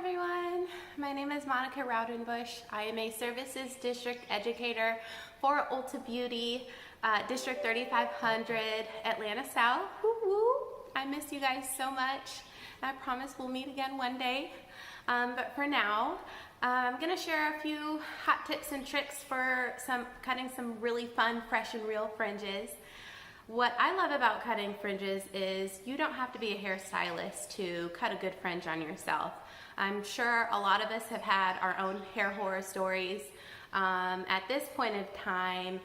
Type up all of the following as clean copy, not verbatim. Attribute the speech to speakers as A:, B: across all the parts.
A: everyone, my name is Monica Raudenbush. I am a Services District Educator for Ulta Beauty, District 3500, Atlanta South. Woo woo. I miss you guys so much. I promise we'll meet again one day. But for now, I'm going to share a few hot tips and tricks for cutting some really fun, fresh and real fringes. What I love about cutting fringes is you don't have to be a hairstylist to cut a good fringe on yourself. I'm sure a lot of us have had our own hair horror stories. At this point in time,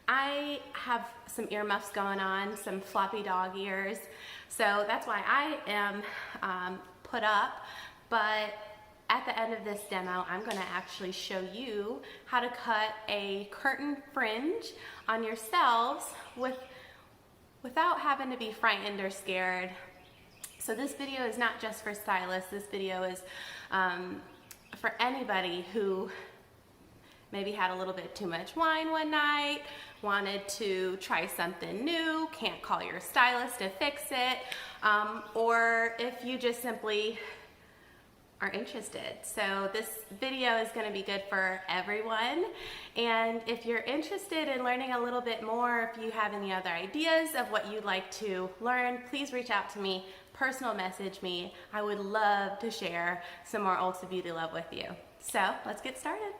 A: I have some earmuffs going on, some floppy dog ears, so that's why I am put up. But at the end of this demo, I'm going to actually show you how to cut a curtain fringe on yourselves without having to be frightened or scared. So this video is not just for stylists. This video is for anybody who maybe had a little bit too much wine one night, wanted to try something new, can't call your stylist to fix it, or if you just simply are interested. So this video is going to be good for everyone, and if you're interested in learning a little bit more, if you have any other ideas of what you'd like to learn, please reach out to me, personal message me. I would love to share some more Ulta Beauty love with you. So let's get started.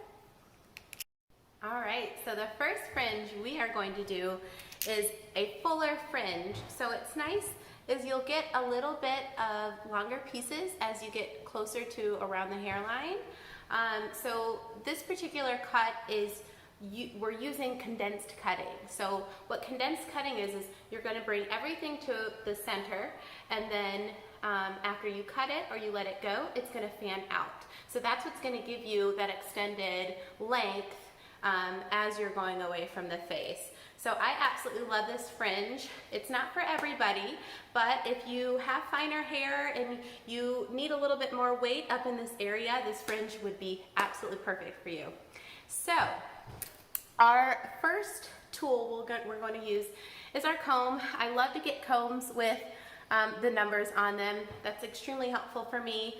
A: Alright, so the first fringe we are going to do is a fuller fringe. So it's nice is you'll get a little bit of longer pieces as you get closer to around the hairline. So this particular cut is, we're using condensed cutting. So what condensed cutting is you're going to bring everything to the center, and then after you cut it or you let it go, it's going to fan out. So that's what's going to give you that extended length as you're going away from the face. So I absolutely love this fringe. It's not for everybody, but if you have finer hair and you need a little bit more weight up in this area, this fringe would be absolutely perfect for you. So our first tool we're going to use is our comb. I love to get combs with the numbers on them. That's extremely helpful for me.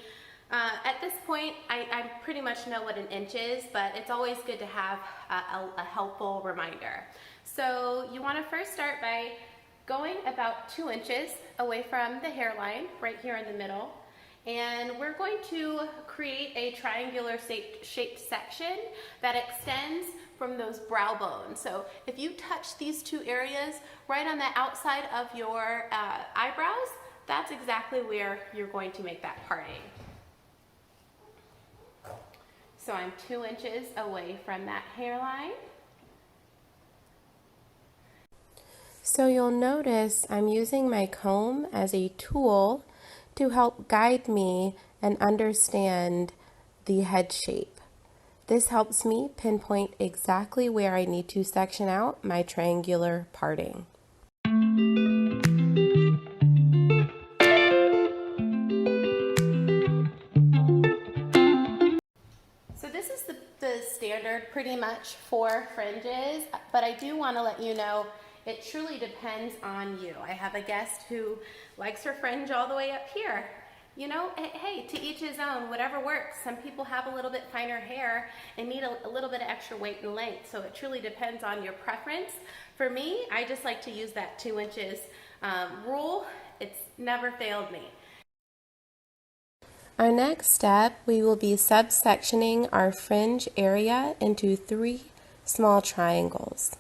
A: At this point, I pretty much know what an inch is, but it's always good to have a helpful reminder. So you want to first start by going about 2 inches away from the hairline, right here in the middle. And we're going to create a triangular shaped section that extends from those brow bones. So if you touch these 2 areas right on the outside of your eyebrows, that's exactly where you're going to make that parting. So I'm 2 inches away from that hairline.
B: So you'll notice I'm using my comb as a tool to help guide me and understand the head shape. This helps me pinpoint exactly where I need to section out my triangular parting.
A: So this is the standard pretty much for fringes, but I do want to let you know it truly depends on you. I have a guest who likes her fringe all the way up here. You know, hey, to each his own, whatever works. Some people have a little bit finer hair and need a little bit of extra weight and length, so it truly depends on your preference. For me, I just like to use that 2 inches rule. It's never failed me.
B: Our next step, we will be subsectioning our fringe area into 3 small triangles.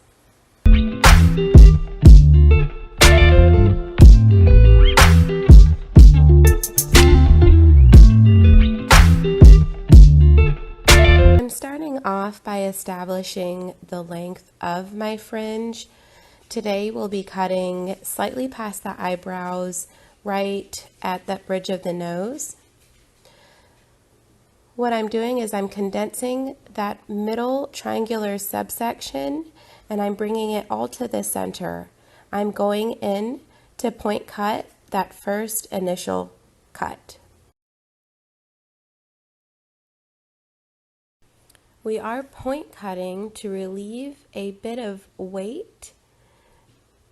B: I'm starting off by establishing the length of my fringe. Today we'll be cutting slightly past the eyebrows, right at that bridge of the nose. What I'm doing is I'm condensing that middle triangular subsection and I'm bringing it all to the center. I'm going in to point cut that first initial cut. We are point cutting to relieve a bit of weight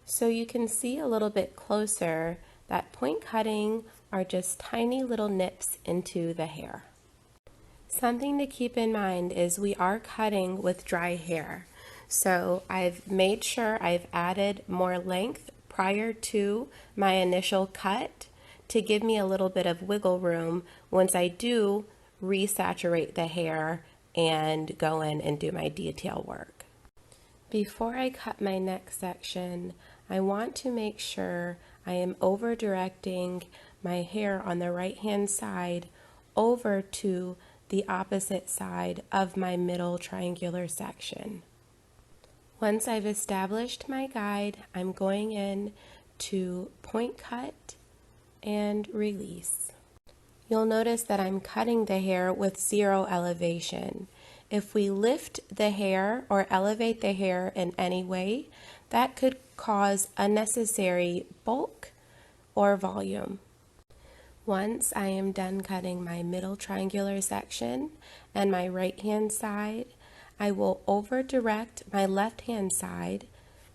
B: so you can see a little bit closer that point cutting are just tiny little nips into the hair. Something to keep in mind is we are cutting with dry hair. So I've made sure I've added more length prior to my initial cut to give me a little bit of wiggle room once I do resaturate the hair and go in and do my detail work. Before I cut my next section, I want to make sure I am over directing my hair on the right hand side over to the opposite side of my middle triangular section. Once I've established my guide, I'm going in to point cut and release. You'll notice that I'm cutting the hair with 0 elevation. If we lift the hair or elevate the hair in any way, that could cause unnecessary bulk or volume. Once I am done cutting my middle triangular section and my right hand side, I will over direct my left hand side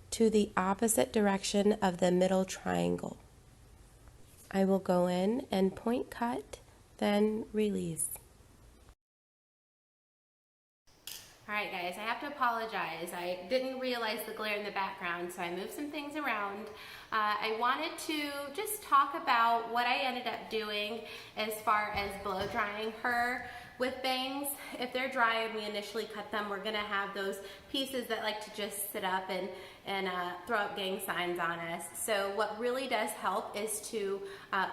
B: to the opposite direction of the middle triangle. I will go in and point cut, then release.
A: All right, guys, I have to apologize. I didn't realize the glare in the background, so I moved some things around. I wanted to just talk about what I ended up doing as far as blow drying her with bangs. If they're dry and we initially cut them, we're gonna have those pieces that like to just sit up and throw up gang signs on us. So what really does help is to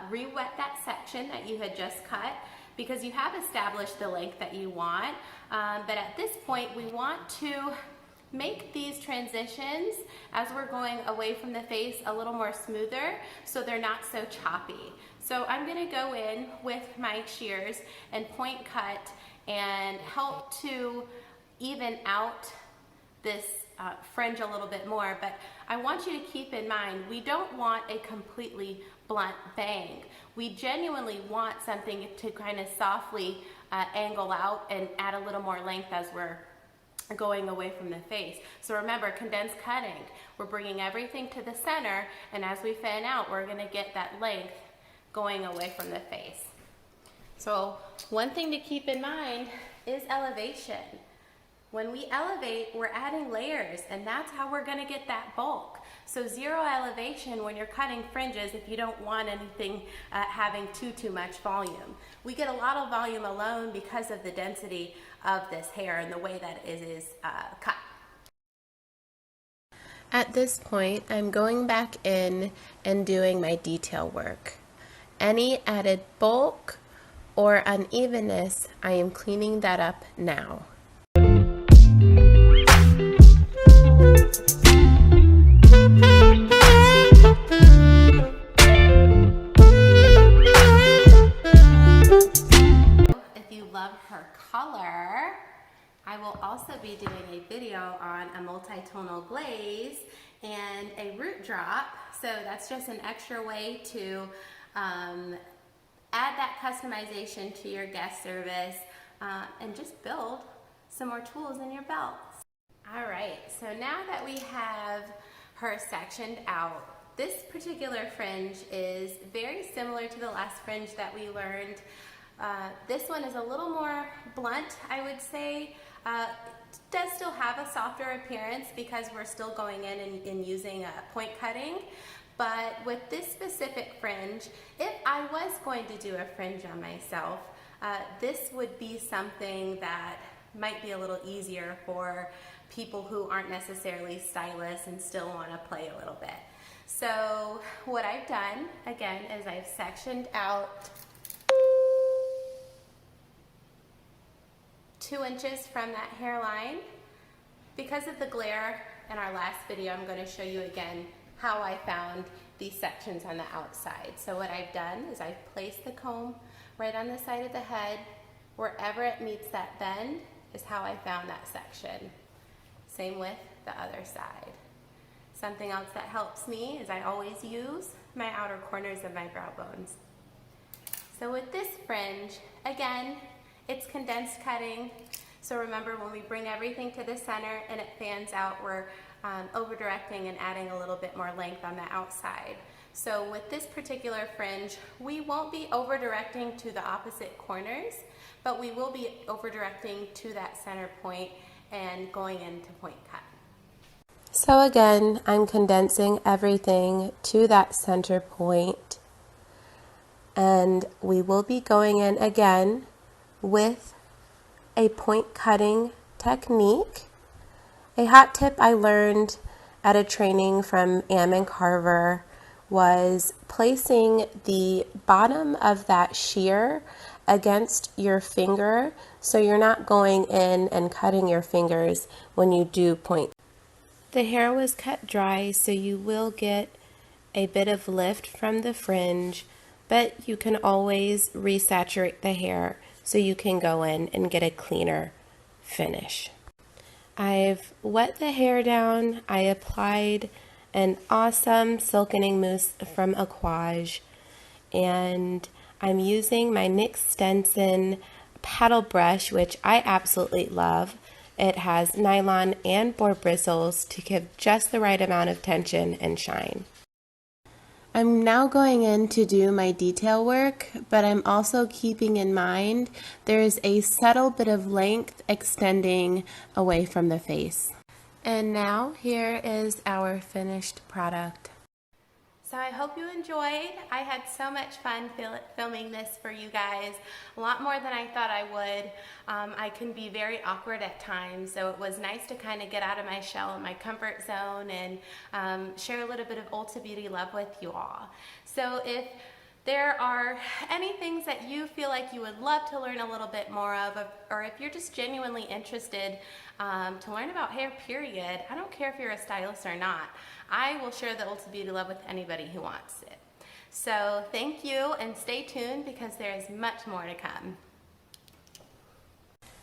A: re-wet that section that you had just cut, because you have established the length that you want, but at this point we want to make these transitions as we're going away from the face a little more smoother so they're not so choppy. So I'm going to go in with my shears and point cut and help to even out this fringe a little bit more, but I want you to keep in mind we don't want a completely blunt bang. We genuinely want something to kind of softly angle out and add a little more length as we're going away from the face. So remember, condensed cutting, we're bringing everything to the center, and as we fan out, we're going to get that length going away from the face. So one thing to keep in mind is elevation. When we elevate, we're adding layers, and that's how we're going to get that bulk. So 0 elevation when you're cutting fringes if you don't want anything having too much volume. We get a lot of volume alone because of the density of this hair and the way that it is cut.
B: At this point, I'm going back in and doing my detail work. Any added bulk or unevenness, I am cleaning that up now.
A: If you love her color, I will also be doing a video on a multi-tonal glaze and a root drop. So that's just an extra way to add that customization to your guest service and just build some more tools in your belt. All right, so now that we have her sectioned out, this particular fringe is very similar to the last fringe that we learned. This one is a little more blunt, I would say. It does still have a softer appearance because we're still going in and using point cutting. But with this specific fringe, if I was going to do a fringe on myself, this would be something that might be a little easier for people who aren't necessarily stylists and still want to play a little bit. So what I've done, again, is I've sectioned out 2 inches from that hairline. Because of the glare in our last video, I'm going to show you again how I found these sections on the outside. So what I've done is I've placed the comb right on the side of the head. Wherever it meets that bend is how I found that section. Same with the other side. Something else that helps me is I always use my outer corners of my brow bones. So with this fringe, again, it's condensed cutting. So remember, when we bring everything to the center and it fans out, we're over directing and adding a little bit more length on the outside. So with this particular fringe, we won't be over directing to the opposite corners, but we will be over directing to that center point and going into point cut.
B: So again, I'm condensing everything to that center point, and we will be going in again with a point cutting technique. A hot tip I learned at a training from Am & Carver was placing the bottom of that shear against your finger so you're not going in and cutting your fingers when you do point. The hair was cut dry, so you will get a bit of lift from the fringe, but you can always resaturate the hair so you can go in and get a cleaner finish. I've wet the hair down. I applied an awesome silkening mousse from Aquage, and I'm using my NYX Stenson paddle brush, which I absolutely love. It has nylon and boar bristles to give just the right amount of tension and shine. I'm now going in to do my detail work, but I'm also keeping in mind there's a subtle bit of length extending away from the face. And now here is our finished product.
A: So I hope you enjoyed. I had so much fun filming this for you guys, a lot more than I thought I would. I can be very awkward at times, so it was nice to kind of get out of my shell and my comfort zone and share a little bit of Ulta Beauty love with you all. So if there are any things that you feel like you would love to learn a little bit more of, or if you're just genuinely interested to learn about hair, period, I don't care if you're a stylist or not, I will share the Ulta Beauty love with anybody who wants it. So thank you, and stay tuned because there is much more to come.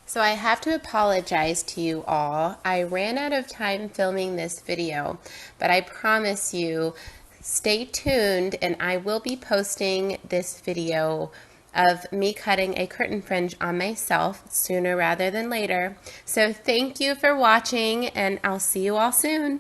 B: So I have to apologize to you all. I ran out of time filming this video, but I promise you, stay tuned and I will be posting this video of me cutting a curtain fringe on myself sooner rather than later. So thank you for watching, and I'll see you all soon.